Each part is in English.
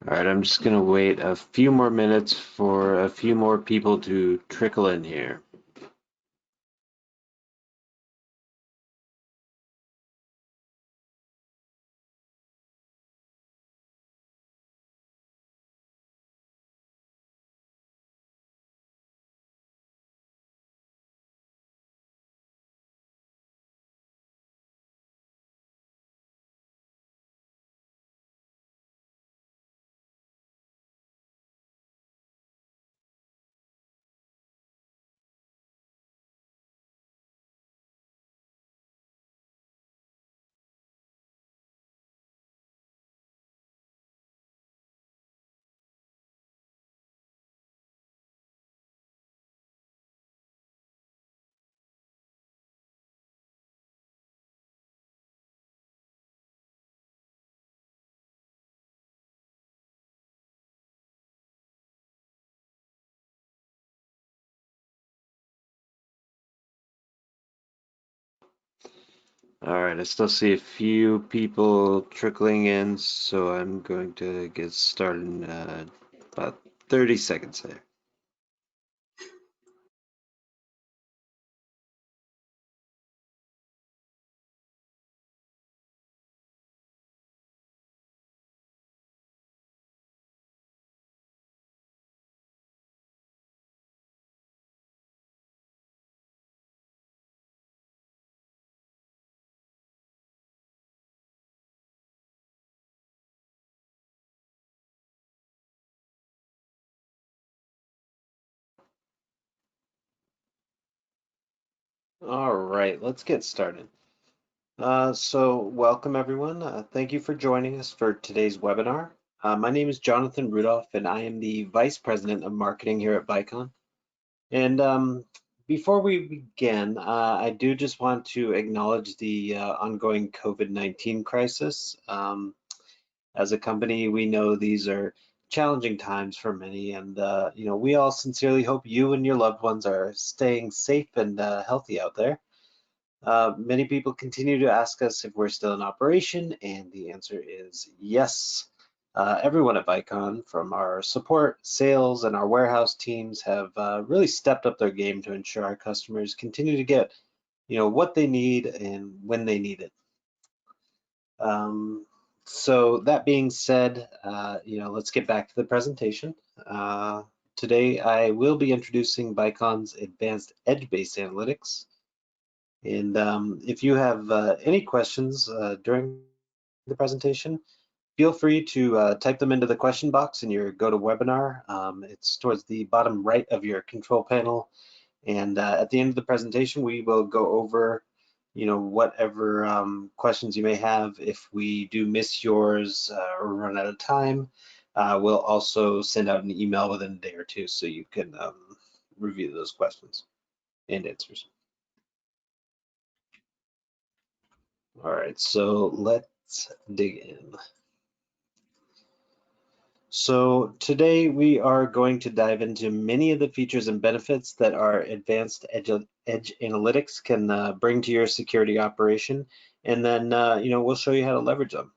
All right, I'm just gonna wait a few more minutes for a few more people to trickle in here. All right, I still see a few people trickling in, so I'm going to get started in about 30 seconds there. All right, let's get started. So welcome everyone. Thank you for joining us for today's webinar. My name is Jonathan Rudolph, and I am the Vice President of Marketing here at Vicon. And before we begin, I do just want to acknowledge the ongoing COVID-19 crisis. As a company, we know these are challenging times for many, and we all sincerely hope you and your loved ones are staying safe and healthy out there. Many people continue to ask us if we're still in operation, and the answer is yes. Everyone at Vicon, from our support, sales, and our warehouse teams, have really stepped up their game to ensure our customers continue to get, what they need and when they need it. So that being said, let's get back to the presentation. Today, I will be introducing Bicon's advanced edge-based analytics. And if you have any questions during the presentation, feel free to type them into the question box in your GoToWebinar. It's towards the bottom right of your control panel. And at the end of the presentation, we will go over, whatever questions you may have. If we do miss yours or run out of time, we'll also send out an email within a day or two so you can review those questions and answers. All right, so let's dig in. So today we are going to dive into many of the features and benefits that our advanced edge analytics can bring to your security operation, and then we'll show you how to leverage them.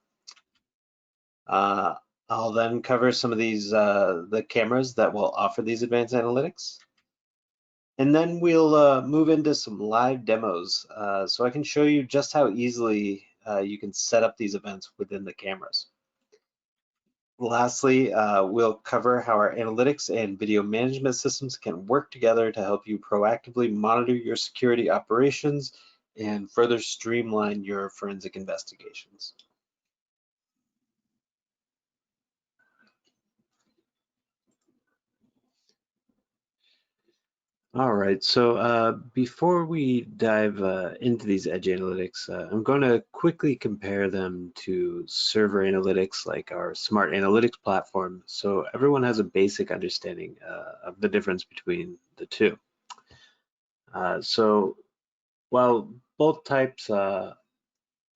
I'll then cover some of these the cameras that will offer these advanced analytics, and then we'll move into some live demos so I can show you just how easily you can set up these events within the cameras. Lastly, we'll cover how our analytics and video management systems can work together to help you proactively monitor your security operations and further streamline your forensic investigations. All right, so before we dive into these edge analytics, I'm going to quickly compare them to server analytics like our smart analytics platform, so everyone has a basic understanding of the difference between the two. So while both types of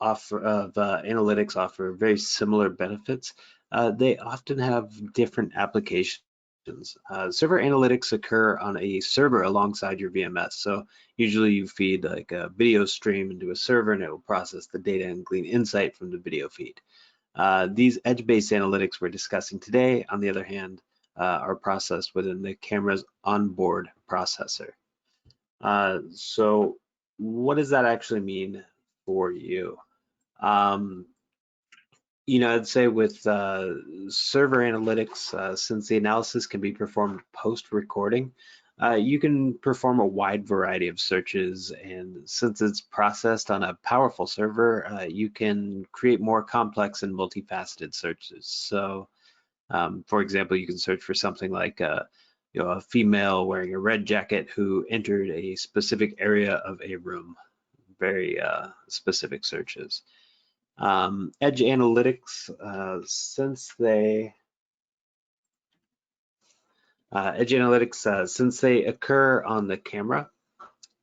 analytics offer very similar benefits, they often have different applications. Server analytics occur on a server alongside your VMS. So usually you feed like a video stream into a server and it will process the data and glean insight from the video feed. These edge-based analytics we're discussing today, on the other hand, are processed within the camera's onboard processor. So what does that actually mean for you? I'd say with server analytics, since the analysis can be performed post-recording, you can perform a wide variety of searches, and since it's processed on a powerful server, you can create more complex and multifaceted searches. So, for example, you can search for something like a female wearing a red jacket who entered a specific area of a room. Very specific searches. Edge analytics, since they occur on the camera,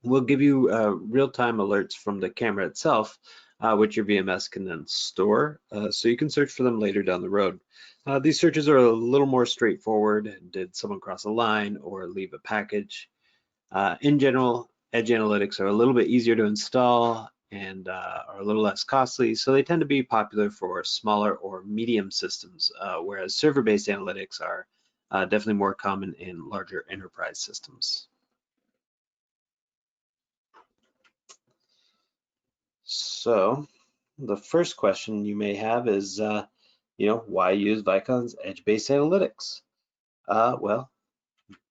will give you real-time alerts from the camera itself, which your VMS can then store, so you can search for them later down the road. These searches are a little more straightforward. Did someone cross a line or leave a package? In general, edge analytics are a little bit easier to install and are a little less costly, so they tend to be popular for smaller or medium systems, whereas server-based analytics are definitely more common in larger enterprise systems. So the first question you may have is, why use Vicon's edge-based analytics? Well,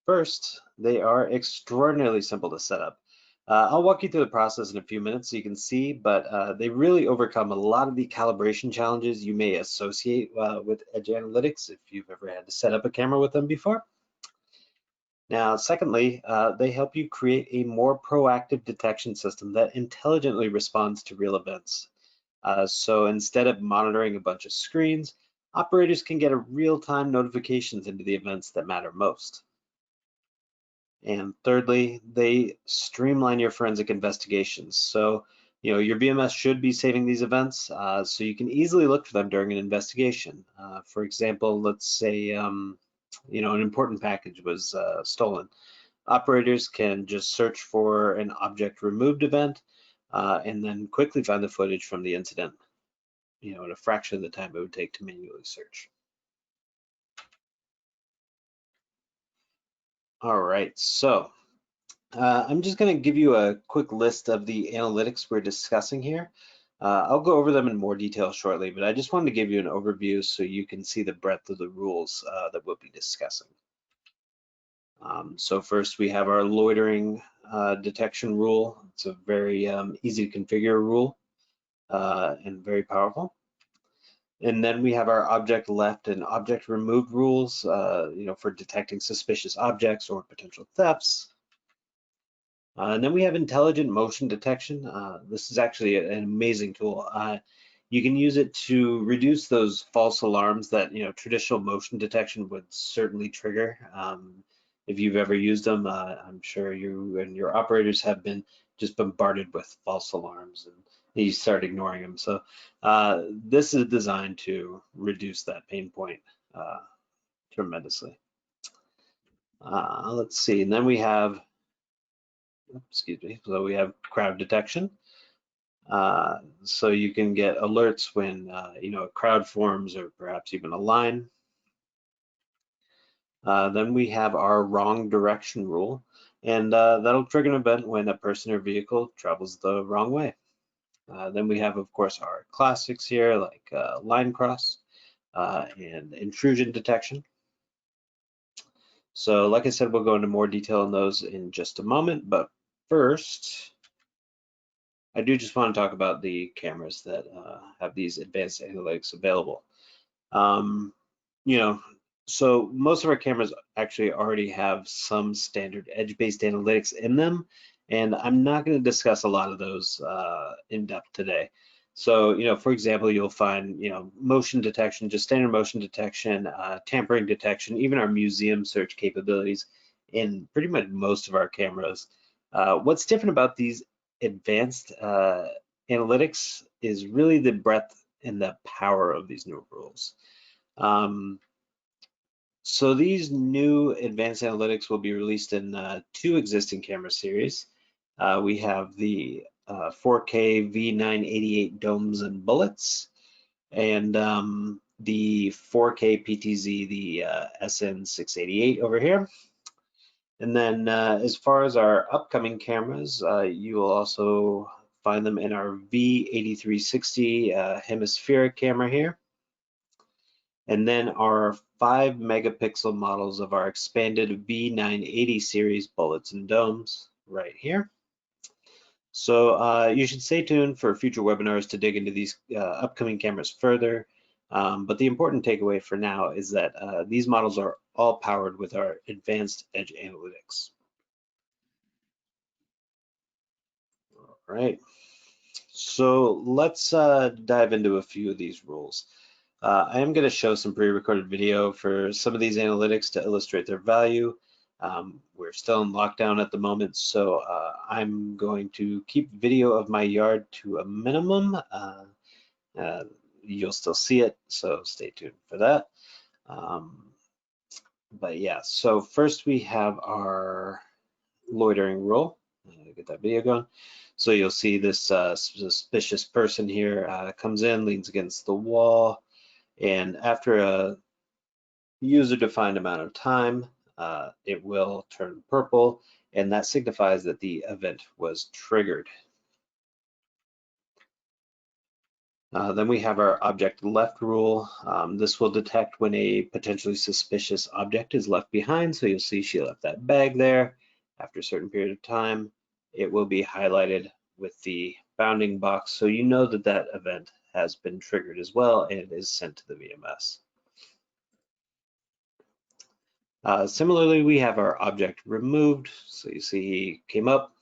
first, they are extraordinarily simple to set up. I'll walk you through the process in a few minutes so you can see, but they really overcome a lot of the calibration challenges you may associate with edge analytics if you've ever had to set up a camera with them before. Now, secondly, they help you create a more proactive detection system that intelligently responds to real events. So instead of monitoring a bunch of screens, operators can get a real-time notifications into the events that matter most. And thirdly, they streamline your forensic investigations. So, your VMS should be saving these events, so you can easily look for them during an investigation. For example, let's say, an important package was stolen. Operators can just search for an object removed event and then quickly find the footage from the incident, at a fraction of the time it would take to manually search. All right, so I'm just going to give you a quick list of the analytics we're discussing here. I'll go over them in more detail shortly, but I just wanted to give you an overview so you can see the breadth of the rules that we'll be discussing. So first we have our loitering detection rule. It's a very easy to configure rule and very powerful. And then we have our object left and object removed rules, for detecting suspicious objects or potential thefts. And then we have intelligent motion detection. This is actually an amazing tool. You can use it to reduce those false alarms that traditional motion detection would certainly trigger. If you've ever used them, I'm sure you and your operators have been just bombarded with false alarms and you start ignoring them. So this is designed to reduce that pain point tremendously. Let's see, and then we have, so we have crowd detection. So you can get alerts when a crowd forms or perhaps even a line. Then we have our wrong direction rule, and that'll trigger an event when a person or vehicle travels the wrong way. Then we have, of course, our classics here, like line cross and intrusion detection. So like I said, we'll go into more detail on those in just a moment, but first, I do just want to talk about the cameras that have these advanced analytics available. So most of our cameras actually already have some standard edge-based analytics in them, and I'm not going to discuss a lot of those in depth today. So, for example, you'll find, motion detection, just standard motion detection, tampering detection, even our museum search capabilities in pretty much most of our cameras. What's different about these advanced analytics is really the breadth and the power of these new rules. So these new advanced analytics will be released in 2 existing camera series. We have the 4K V988 domes and bullets, and the 4K PTZ, the SN688 over here. And then as far as our upcoming cameras, you will also find them in our V8360 hemispheric camera here. And then our 5 megapixel models of our expanded V980 series bullets and domes right here. So you should stay tuned for future webinars to dig into these upcoming cameras further. But the important takeaway for now is that these models are all powered with our advanced edge analytics. All right, so let's dive into a few of these rules. I am going to show some pre-recorded video for some of these analytics to illustrate their value. We're still in lockdown at the moment, so I'm going to keep video of my yard to a minimum. You'll still see it, so stay tuned for that. But yeah, so first we have our loitering rule. Get that video going. So you'll see this suspicious person here comes in, leans against the wall, and after a user-defined amount of time, it will turn purple, and that signifies that the event was triggered. Then we have our object left rule. This will detect when a potentially suspicious object is left behind. So you'll see she left that bag there. After a certain period of time, it will be highlighted with the bounding box. So you know that that event has been triggered as well and is sent to the VMS. Similarly, we have our object removed. So you see he came up,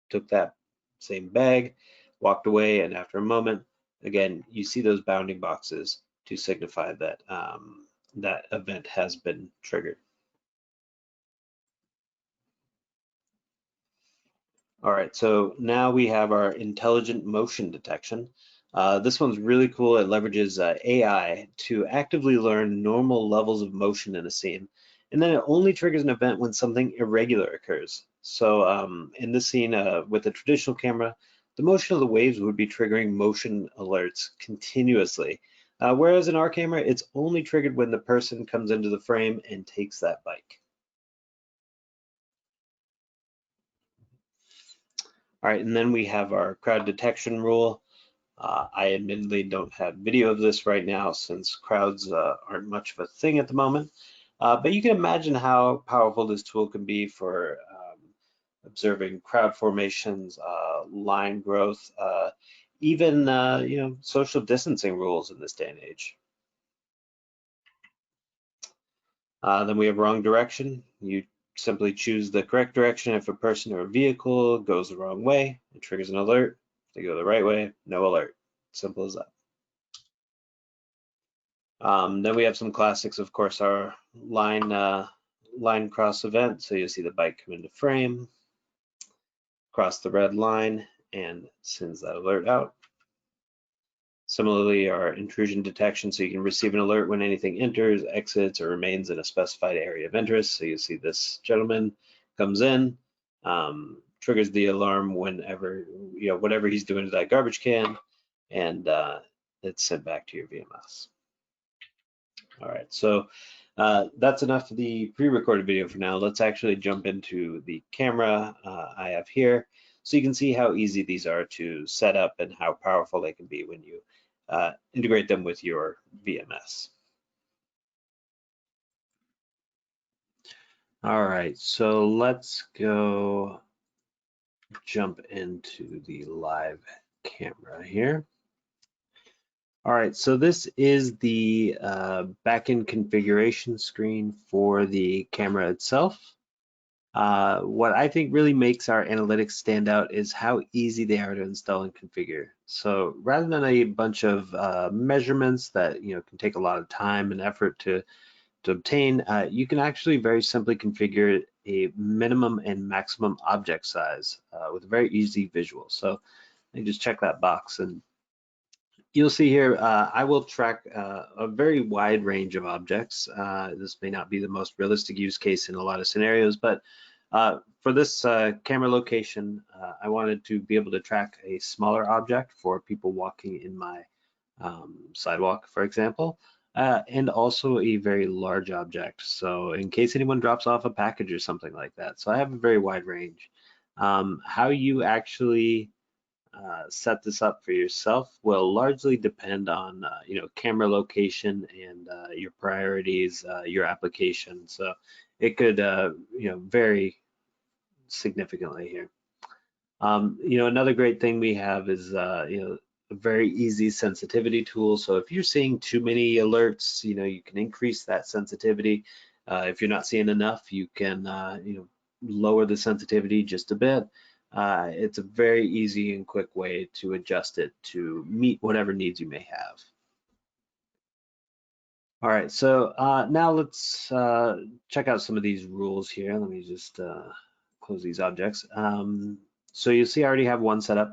took that same bag, walked away, and after a moment, again, you see those bounding boxes to signify that that event has been triggered. All right, so now we have our intelligent motion detection. This one's really cool. It leverages AI to actively learn normal levels of motion in a scene. And then it only triggers an event when something irregular occurs. So in this scene with a traditional camera, the motion of the waves would be triggering motion alerts continuously. Whereas in our camera, it's only triggered when the person comes into the frame and takes that bike. All right, and then we have our crowd detection rule. I admittedly don't have video of this right now since crowds aren't much of a thing at the moment, but you can imagine how powerful this tool can be for observing crowd formations, line growth, even you know, social distancing rules in this day and age. Then we have wrong direction. You simply choose the correct direction. If a person or a vehicle goes the wrong way, it triggers an alert. If they go the right way, no alert. Simple as that. Then we have some classics, of course, our line cross event. So you'll see the bike come into frame, cross the red line, and sends that alert out. Similarly, our intrusion detection, so you can receive an alert when anything enters, exits, or remains in a specified area of interest. So you see this gentleman comes in, triggers the alarm whenever, you know, whatever he's doing to that garbage can, and it's sent back to your VMS. All right, so that's enough of the pre-recorded video for now. Let's actually jump into the camera I have here so you can see how easy these are to set up and how powerful they can be when you integrate them with your VMS. All right, so let's go jump into the live camera here. All right, so this is the backend configuration screen for the camera itself. What I think really makes our analytics stand out is how easy they are to install and configure. So rather than a bunch of measurements that can take a lot of time and effort to obtain, you can actually very simply configure a minimum and maximum object size with a very easy visual. So you just check that box and you'll see here, I will track a very wide range of objects. This may not be the most realistic use case in a lot of scenarios, but for this camera location, I wanted to be able to track a smaller object for people walking in my sidewalk, for example, and also a very large object. So in case anyone drops off a package or something like that. So I have a very wide range. How you actually set this up for yourself will largely depend on camera location and your priorities, your application. So it could vary significantly here. Another great thing we have is a very easy sensitivity tool. So if you're seeing too many alerts, you can increase that sensitivity. If you're not seeing enough, you can lower the sensitivity just a bit. It's a very easy and quick way to adjust it to meet whatever needs you may have. All right, so now let's check out some of these rules here. Let me just close these objects. So you see I already have one set up,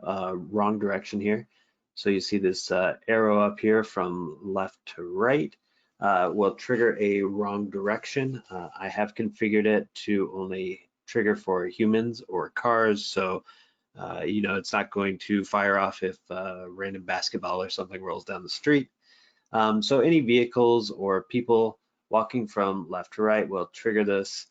wrong direction here. So you see this arrow up here from left to right will trigger a wrong direction. I have configured it to only trigger for humans or cars. So, it's not going to fire off if random basketball or something rolls down the street. So any vehicles or people walking from left to right will trigger this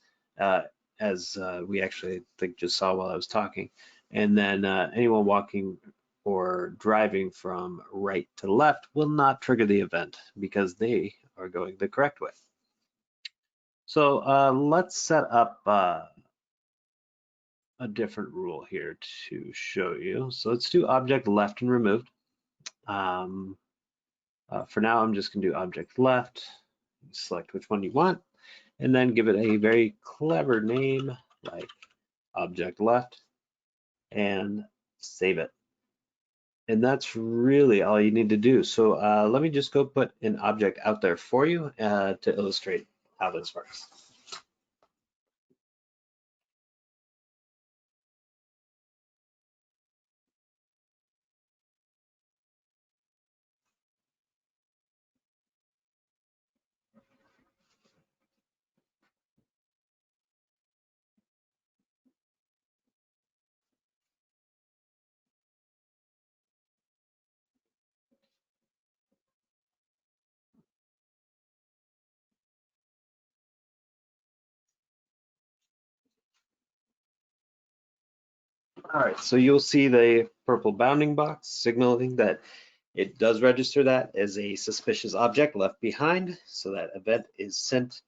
as we actually think just saw while I was talking. And then anyone walking or driving from right to left will not trigger the event because they are going the correct way. So let's set up a different rule here to show you. So let's do object left and removed. For now, I'm just going to do object left, select which one you want, and then give it a very clever name like object left and save it. And that's really all you need to do. So let me just go put an object out there for you to illustrate how this works. All right, so you'll see the purple bounding box signaling that it does register that as a suspicious object left behind, so that event is sent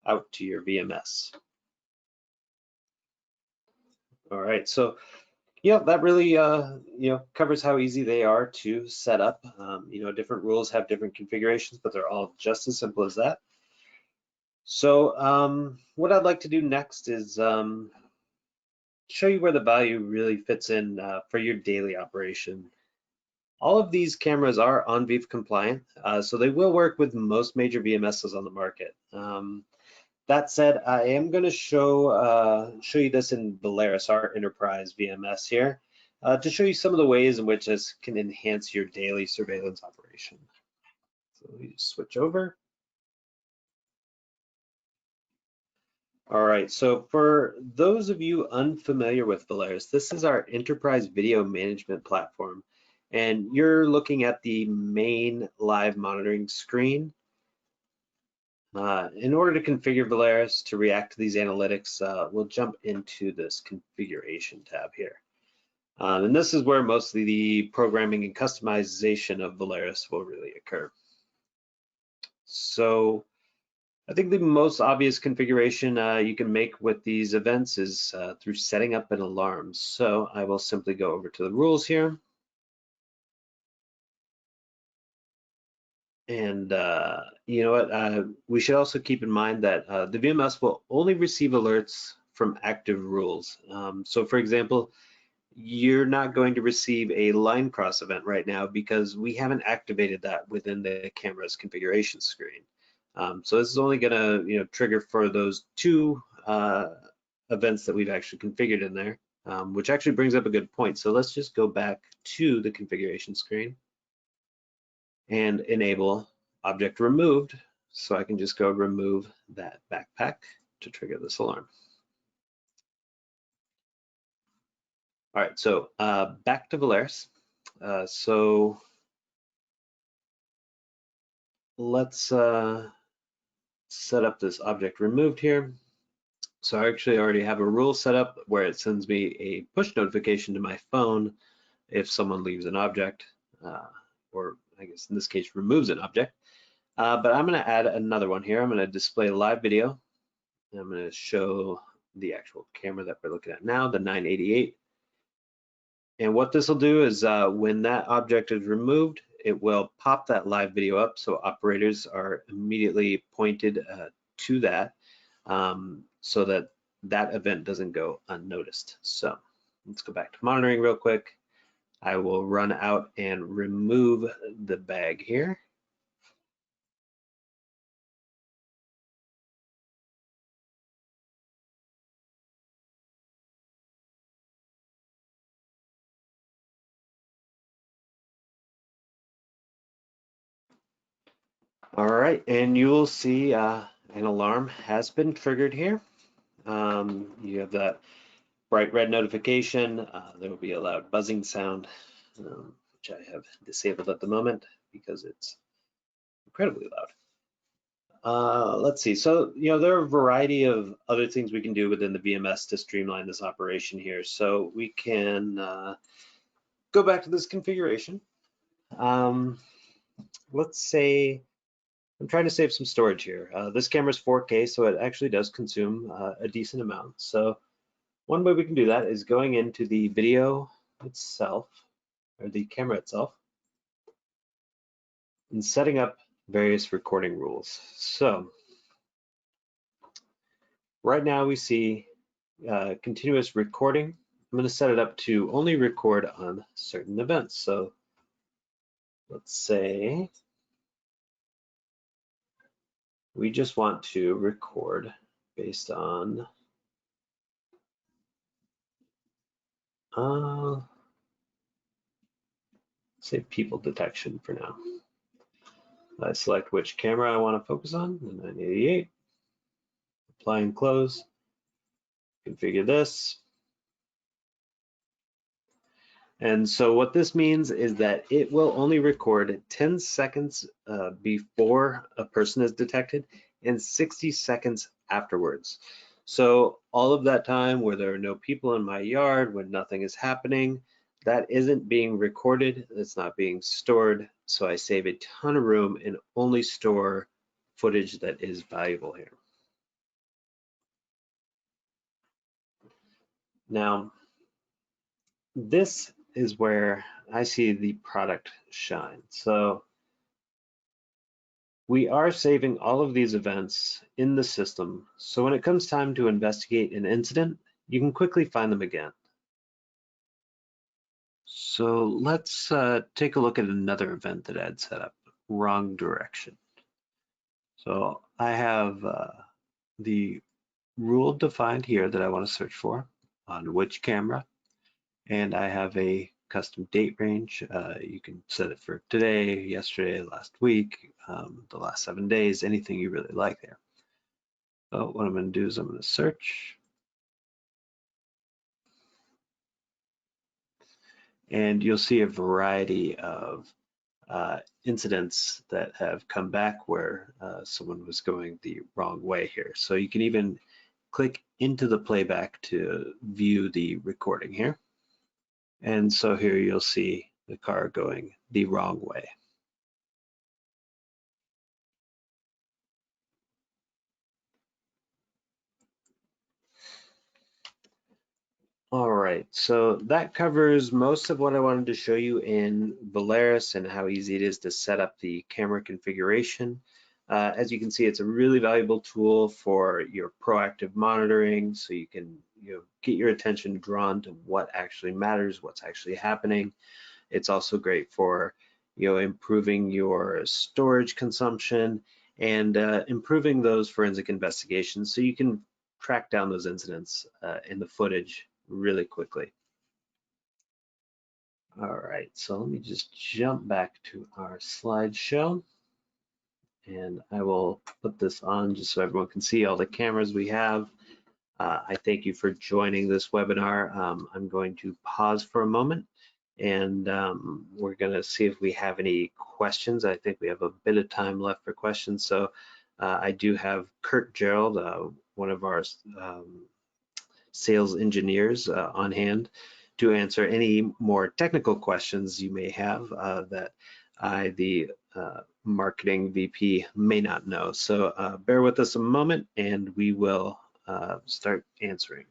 out to your VMS. All right, so yeah, that really covers how easy they are to set up. Different rules have different configurations, but they're all just as simple as that. So what I'd like to do next is show you where the value really fits in for your daily operation. All of these cameras are ONVIF compliant, so they will work with most major VMSs on the market. That said, I am going to show you this in Valerus, our enterprise VMS here, to show you some of the ways in which this can enhance your daily surveillance operation. So let me just switch over. All right, so for those of you unfamiliar with Valerus, this is our enterprise video management platform. And you're looking at the main live monitoring screen. In order to configure Valerus to react to these analytics, we'll jump into this configuration tab here. And this is where mostly the programming and customization of Valerus will really occur. So I think the most obvious configuration you can make with these events is through setting up an alarm. So I will simply go over to the rules here. And you know what, we should also keep in mind that the VMS will only receive alerts from active rules. So for example, you're not going to receive a line cross event right now because we haven't activated that within the camera's configuration screen. So this is only gonna trigger for those two events that we've actually configured in there, which actually brings up a good point. So let's just go back to the configuration screen and enable object removed. So I can just go remove that backpack to trigger this alarm. All right, so back to Valerus. So let's set up this object removed here. So I actually already have a rule set up where it sends me a push notification to my phone if someone leaves an object, or I guess in this case removes an object. But I'm going to add another one here. I'm going to display live video. I'm going to show the actual camera that we're looking at now, the 988. And what this will do is when that object is removed, it will pop that live video up, so operators are immediately pointed to that, so that that event doesn't go unnoticed. So let's go back to monitoring real quick. I will run out and remove the bag here. All right, and you will see an alarm has been triggered here. You have that bright red notification. There will be a loud buzzing sound, which I have disabled at the moment because it's incredibly loud. Let's see. So, there are a variety of other things we can do within the VMS to streamline this operation here. So we can go back to this configuration. Let's say I'm trying to save some storage here. This camera is 4K, so it actually does consume a decent amount. So one way we can do that is going into the video itself, or the camera itself, and setting up various recording rules. So right now we see continuous recording. I'm going to set it up to only record on certain events. So let's say we just want to record based on say people detection for now. I select which camera I want to focus on, the 988, apply and close, configure this. And so what this means is that it will only record 10 seconds before a person is detected and 60 seconds afterwards. So all of that time where there are no people in my yard, when nothing is happening, that isn't being recorded, it's not being stored. So I save a ton of room and only store footage that is valuable here. Now, this is where I see the product shine. So we are saving all of these events in the system. So when it comes time to investigate an incident, you can quickly find them again. So let's take a look at another event that I'd set up, wrong direction. So I have the rule defined here that I want to search for on which camera, and I have a custom date range. You can set it for today, yesterday, last week, the last 7 days, anything you really like there. So what I'm going to do is I'm going to search. And you'll see a variety of incidents that have come back where someone was going the wrong way here. So you can even click into the playback to view the recording here. And so here you'll see the car going the wrong way. All right, so that covers most of what I wanted to show you in Valerus and how easy it is to set up the camera configuration. As you can see, it's a really valuable tool for your proactive monitoring, so you can get your attention drawn to what actually matters, what's actually happening. It's also great for improving your storage consumption and improving those forensic investigations, so you can track down those incidents in the footage really quickly. All right, so let me just jump back to our slideshow, and I will put this on just so everyone can see all the cameras we have. I thank you for joining this webinar. I'm going to pause for a moment and we're going to see if we have any questions. I think we have a bit of time left for questions. So I do have Kurt Gerald, one of our sales engineers, on hand to answer any more technical questions you may have that I, the marketing VP, may not know. So bear with us a moment and we will start answering.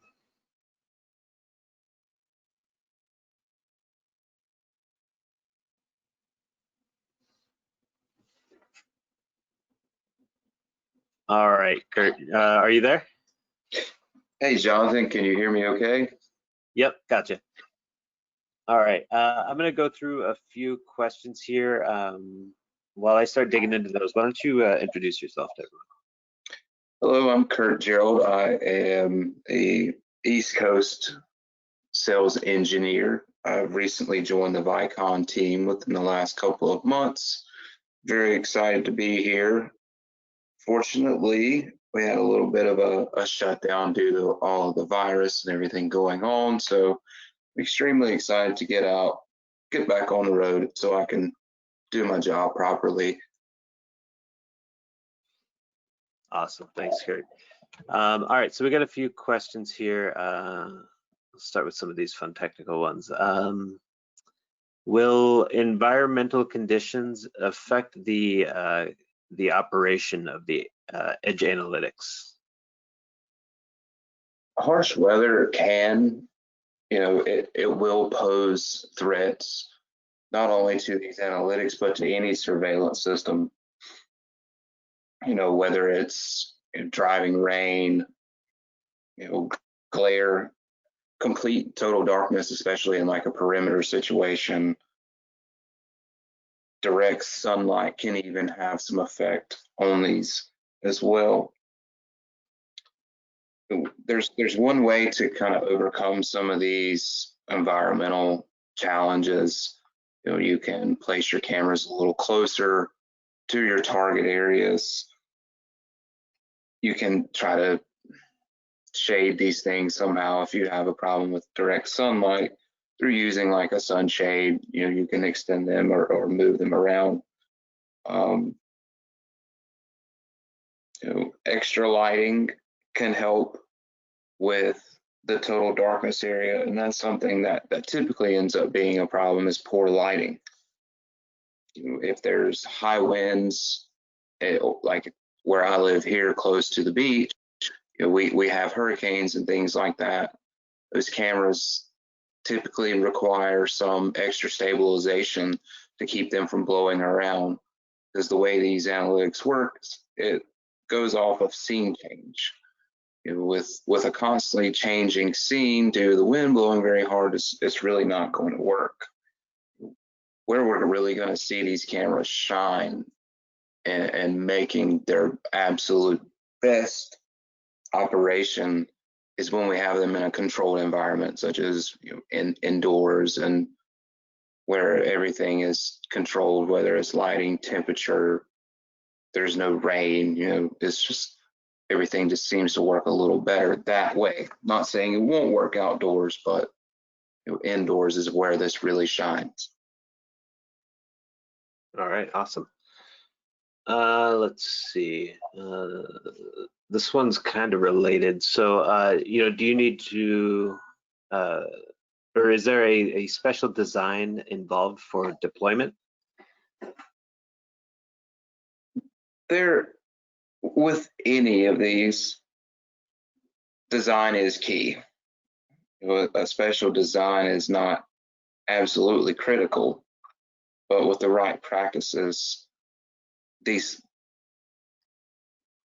All right, Kurt, are you there? Hey, Jonathan, can you hear me okay? Yep, gotcha. All right, I'm going to go through a few questions here. While I start digging into those, why don't you introduce yourself to everyone? Hello, I'm Kurt Gerald. I am a East Coast sales engineer. I've recently joined the Vicon team within the last couple of months. Very excited to be here. Fortunately, we had a little bit of a shutdown due to all of the virus and everything going on. So extremely excited to get back on the road so I can do my job properly. Awesome, thanks, Kurt. All right, so we got a few questions here. Let's start with some of these fun technical ones. Will environmental conditions affect the operation of the edge analytics? Harsh weather can, it will pose threats not only to these analytics, but to any surveillance system. Whether it's driving rain, glare, complete total darkness, especially in like a perimeter situation. Direct sunlight can even have some effect on these as well. There's one way to kind of overcome some of these environmental challenges. You can place your cameras a little closer to your target areas. You can try to shade these things somehow if you have a problem with direct sunlight through using like a sunshade. You can extend them or move them around. Extra lighting can help with the total darkness area, and that's something that typically ends up being a problem, is poor lighting. If there's high winds, like where I live here close to the beach, we have hurricanes and things like that. Those cameras typically require some extra stabilization to keep them from blowing around, because the way these analytics works, it goes off of scene change. With a constantly changing scene due to the wind blowing very hard, it's really not going to work. Where we're really going to see these cameras shine and making their absolute best operation is when we have them in a controlled environment, such as indoors, and where everything is controlled, whether it's lighting, temperature, there's no rain. It's just everything just seems to work a little better that way. Not saying it won't work outdoors, but indoors is where this really shines. All right, awesome. Let's see. This one's kind of related. So, do you need to, or is there a special design involved for deployment? With any of these, design is key. A special design is not absolutely critical, but with the right practices, these,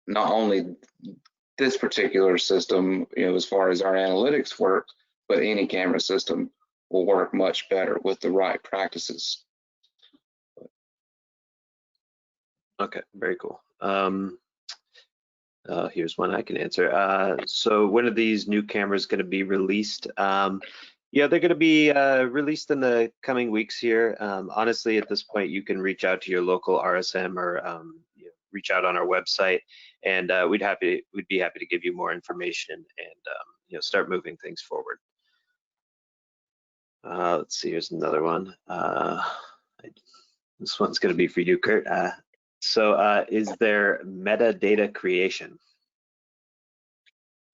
not only this particular system, as far as our analytics work, but any camera system will work much better with the right practices. Okay, very cool. Here's one I can answer. So when are these new cameras going to be released? Yeah, they're going to be released in the coming weeks here. Honestly, at this point, you can reach out to your local RSM or reach out on our website, and we'd be happy to give you more information and start moving things forward. Let's see, here's another one. This one's going to be for you, Kurt. Is there metadata creation?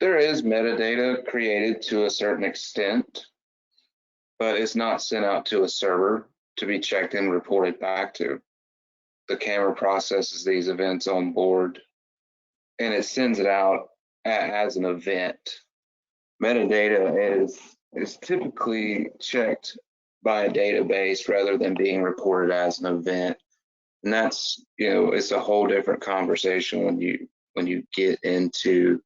There is metadata created to a certain extent, but it's not sent out to a server to be checked and reported back to. The camera processes these events on board and it sends it out as an event. Metadata is typically checked by a database rather than being reported as an event. And that's, it's a whole different conversation when you get into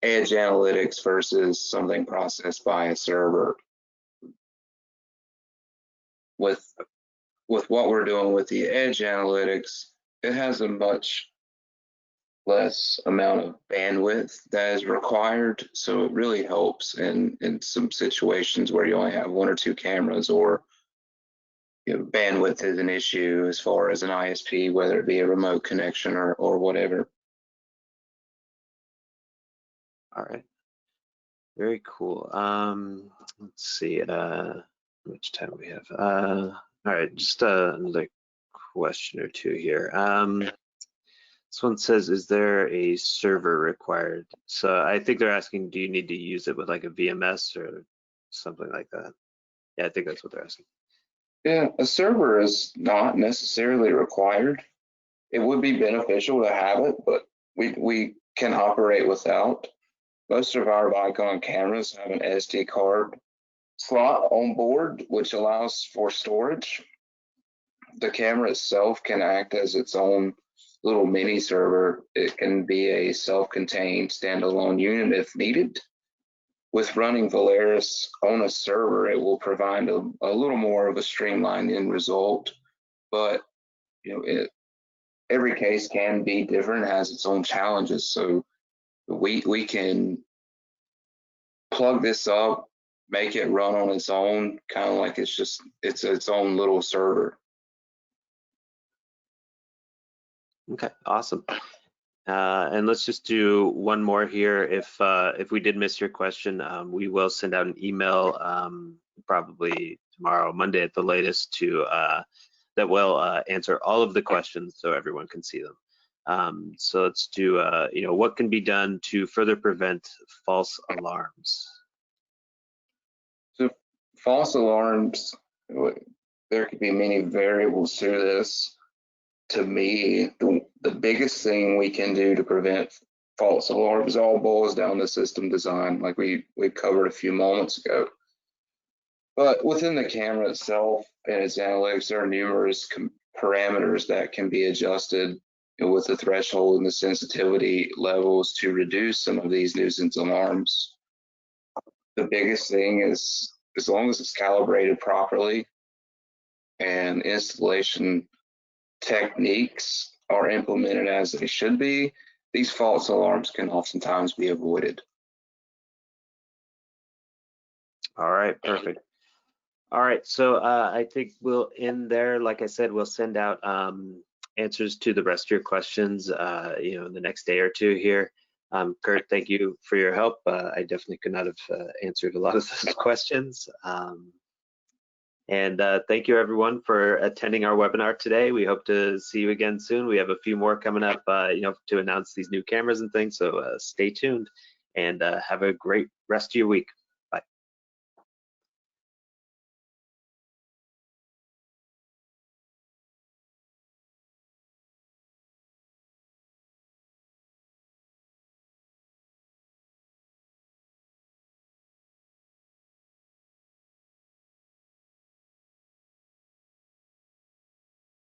edge analytics versus something processed by a server. With what we're doing with the edge analytics, it has a much less amount of bandwidth that is required. So it really helps in some situations where you only have one or two cameras, or bandwidth is an issue as far as an ISP, whether it be a remote connection or whatever. All right. Very cool. Let's see. How much time we have? All right, just another question or two here. This one says, is there a server required? So I think they're asking, do you need to use it with like a VMS or something like that? Yeah, I think that's what they're asking. Yeah, a server is not necessarily required. It would be beneficial to have it, but we can operate without. Most of our Vicon cameras have an SD card slot on board, which allows for storage. The camera itself can act as its own little mini server. It can be a self-contained standalone unit if needed. With running Valerus on a server, it will provide a little more of a streamlined end result, but every case can be different, has its own challenges. So we can plug this up, make it run on its own, kind of like it's its own little server. Okay, awesome. And let's just do one more here. If we did miss your question, we will send out an email probably tomorrow, Monday at the latest, that will answer all of the questions so everyone can see them. So let's do, what can be done to further prevent false alarms? So false alarms, there could be many variables to this. To me, the biggest thing we can do to prevent false alarms all boils down to system design, like we covered a few moments ago. But within the camera itself and its analytics, there are numerous parameters that can be adjusted with the threshold and the sensitivity levels to reduce some of these nuisance alarms. The biggest thing is, as long as it's calibrated properly and installation techniques are implemented as they should be, these false alarms can oftentimes be avoided. All right, perfect. All right, so I think we'll end there. Like I said, we'll send out answers to the rest of your questions, in the next day or two here. Kurt, thank you for your help. I definitely could not have answered a lot of those questions. And thank you everyone for attending our webinar today. We hope to see you again soon. We have a few more coming up, to announce these new cameras and things, so stay tuned and have a great rest of your week.